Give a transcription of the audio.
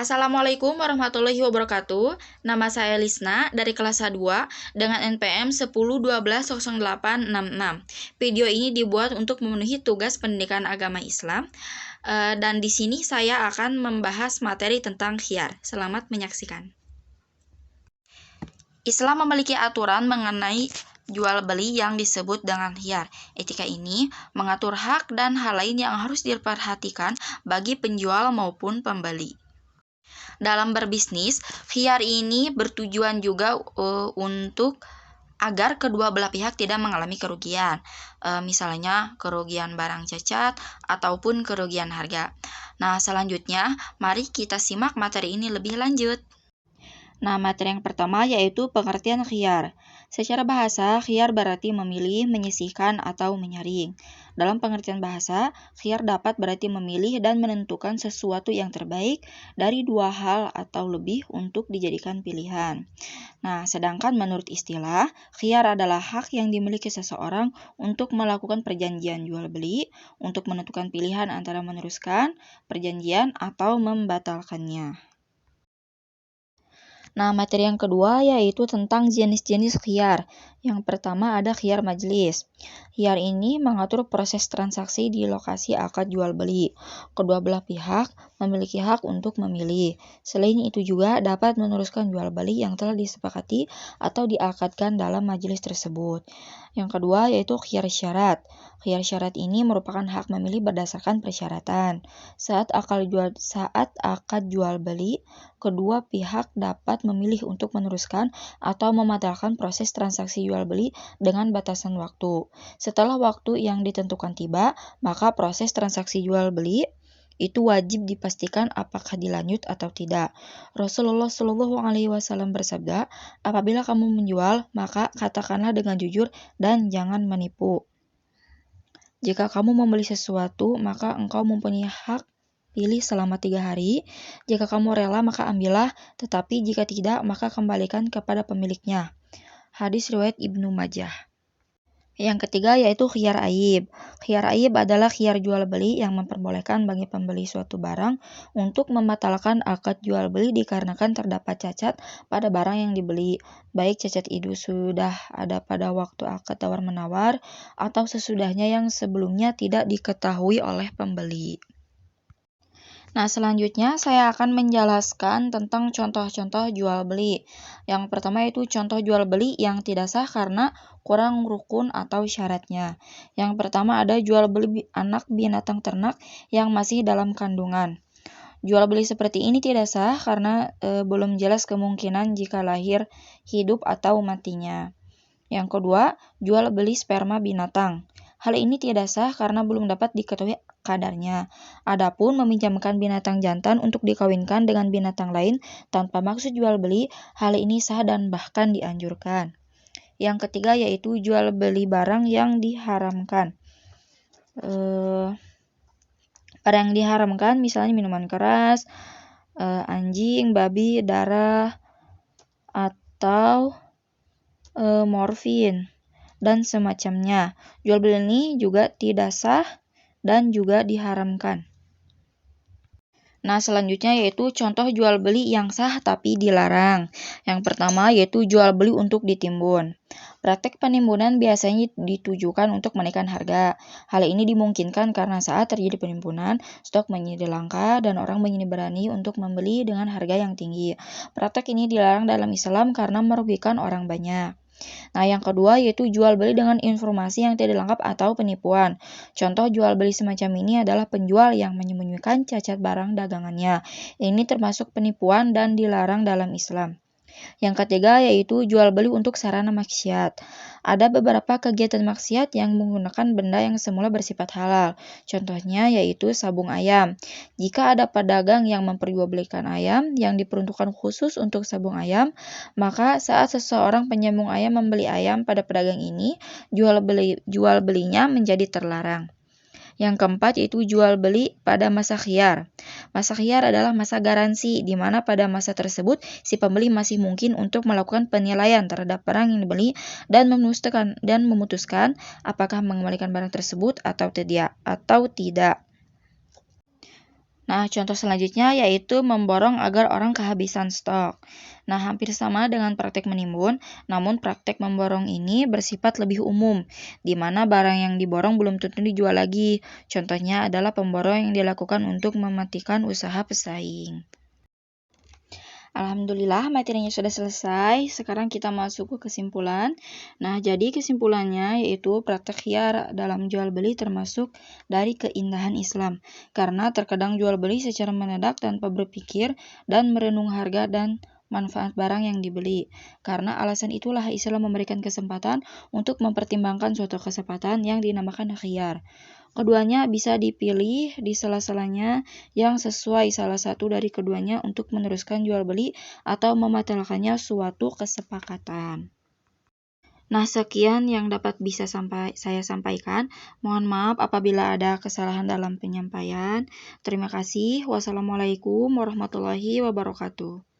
Assalamualaikum warahmatullahi wabarakatuh. Nama saya Lisna dari kelas A2 dengan NPM 10120866. Video ini dibuat untuk memenuhi tugas pendidikan agama Islam. Dan di sini saya akan membahas materi tentang khiyar. Selamat menyaksikan. Islam memiliki aturan mengenai jual beli yang disebut dengan khiyar. Etika ini mengatur hak dan hal lain yang harus diperhatikan bagi penjual maupun pembeli. Dalam berbisnis, khiyar ini bertujuan juga untuk agar kedua belah pihak tidak mengalami kerugian, misalnya kerugian barang cacat ataupun kerugian harga. Nah, selanjutnya mari kita simak materi ini lebih lanjut. Nah, materi yang pertama yaitu pengertian khiyar. Secara bahasa, khiyar berarti memilih, menyisihkan, atau menyaring. Dalam pengertian bahasa, khiyar dapat berarti memilih dan menentukan sesuatu yang terbaik dari dua hal atau lebih untuk dijadikan pilihan. Nah, sedangkan menurut istilah, khiyar adalah hak yang dimiliki seseorang untuk melakukan perjanjian jual beli, untuk menentukan pilihan antara meneruskan perjanjian atau membatalkannya. Nah, materi yang kedua yaitu tentang jenis-jenis khiyar. Yang pertama ada khiyar majelis. Khiyar ini mengatur proses transaksi di lokasi akad jual beli. Kedua belah pihak memiliki hak untuk memilih. Selain itu juga dapat meneruskan jual beli yang telah disepakati atau diakadkan dalam majelis tersebut. Yang kedua yaitu khiyar syarat. Khiyar syarat ini merupakan hak memilih berdasarkan persyaratan. Saat akad jual beli, kedua pihak dapat memilih untuk meneruskan atau membatalkan proses transaksi jual beli dengan batasan waktu. Setelah waktu yang ditentukan tiba, maka proses transaksi jual beli itu wajib dipastikan apakah dilanjut atau tidak. Rasulullah Shallallahu Alaihi Wasallam bersabda, apabila kamu menjual, maka katakanlah dengan jujur dan jangan menipu. Jika kamu membeli sesuatu, maka engkau mempunyai hak pilih selama 3 hari. Jika kamu rela, maka ambillah. Tetapi jika tidak, maka kembalikan kepada pemiliknya. Hadis riwayat Ibnu Majah. Yang ketiga yaitu khiyar aib. Khiyar aib adalah khiyar jual beli yang memperbolehkan bagi pembeli suatu barang untuk membatalkan akad jual beli dikarenakan terdapat cacat pada barang yang dibeli. Baik cacat itu sudah ada pada waktu akad tawar-menawar atau sesudahnya yang sebelumnya tidak diketahui oleh pembeli. Nah, selanjutnya saya akan menjelaskan tentang contoh-contoh jual beli. Yang pertama itu contoh jual beli yang tidak sah karena kurang rukun atau syaratnya. Yang pertama ada jual beli anak binatang ternak yang masih dalam kandungan. Jual beli seperti ini tidak sah karena belum jelas kemungkinan jika lahir, hidup, atau matinya. Yang kedua, jual beli sperma binatang. Hal ini tidak sah karena belum dapat diketahui kadarnya. Adapun meminjamkan binatang jantan untuk dikawinkan dengan binatang lain tanpa maksud jual beli, hal ini sah dan bahkan dianjurkan. Yang ketiga yaitu jual beli barang yang diharamkan. Barang yang diharamkan misalnya minuman keras, anjing, babi, darah, atau morfin dan semacamnya. Jual beli ini juga tidak sah dan juga diharamkan. Nah, selanjutnya yaitu contoh jual beli yang sah tapi dilarang. Yang pertama yaitu jual beli untuk ditimbun. Praktek penimbunan biasanya ditujukan untuk menaikkan harga. Hal ini dimungkinkan karena saat terjadi penimbunan, stok menjadi langka dan orang menjadi berani untuk membeli dengan harga yang tinggi. Praktek ini dilarang dalam Islam karena merugikan orang banyak. Nah, yang kedua yaitu jual beli dengan informasi yang tidak lengkap atau penipuan. Contoh jual beli semacam ini adalah penjual yang menyembunyikan cacat barang dagangannya. Ini termasuk penipuan dan dilarang dalam Islam. Yang ketiga yaitu jual beli untuk sarana maksiat. Ada beberapa kegiatan maksiat yang menggunakan benda yang semula bersifat halal. Contohnya yaitu sabung ayam. Jika ada pedagang yang memperjualbelikan ayam yang diperuntukkan khusus untuk sabung ayam, maka saat seseorang penyambung ayam membeli ayam pada pedagang ini, jual belinya menjadi terlarang. Yang keempat yaitu jual beli pada masa khiyar. Masa khiyar adalah masa garansi di mana pada masa tersebut si pembeli masih mungkin untuk melakukan penilaian terhadap barang yang dibeli dan memutuskan apakah mengembalikan barang tersebut atau tidak. Nah, contoh selanjutnya yaitu memborong agar orang kehabisan stok. Nah, hampir sama dengan praktek menimbun, namun praktek memborong ini bersifat lebih umum, di mana barang yang diborong belum tentu dijual lagi. Contohnya adalah pemborong yang dilakukan untuk mematikan usaha pesaing. Alhamdulillah materinya sudah selesai. Sekarang kita masuk ke kesimpulan. Nah, jadi kesimpulannya yaitu praktek khiyar dalam jual beli termasuk dari keindahan Islam. Karena terkadang jual beli secara mendadak tanpa berpikir dan merenung harga dan manfaat barang yang dibeli. Karena alasan itulah Islam memberikan kesempatan untuk mempertimbangkan suatu kesempatan yang dinamakan khiyar. Keduanya bisa dipilih di sela-selanya yang sesuai salah satu dari keduanya untuk meneruskan jual beli atau membatalkannya suatu kesepakatan. Nah, sekian yang dapat saya sampaikan. Mohon maaf apabila ada kesalahan dalam penyampaian. Terima kasih. Wassalamualaikum warahmatullahi wabarakatuh.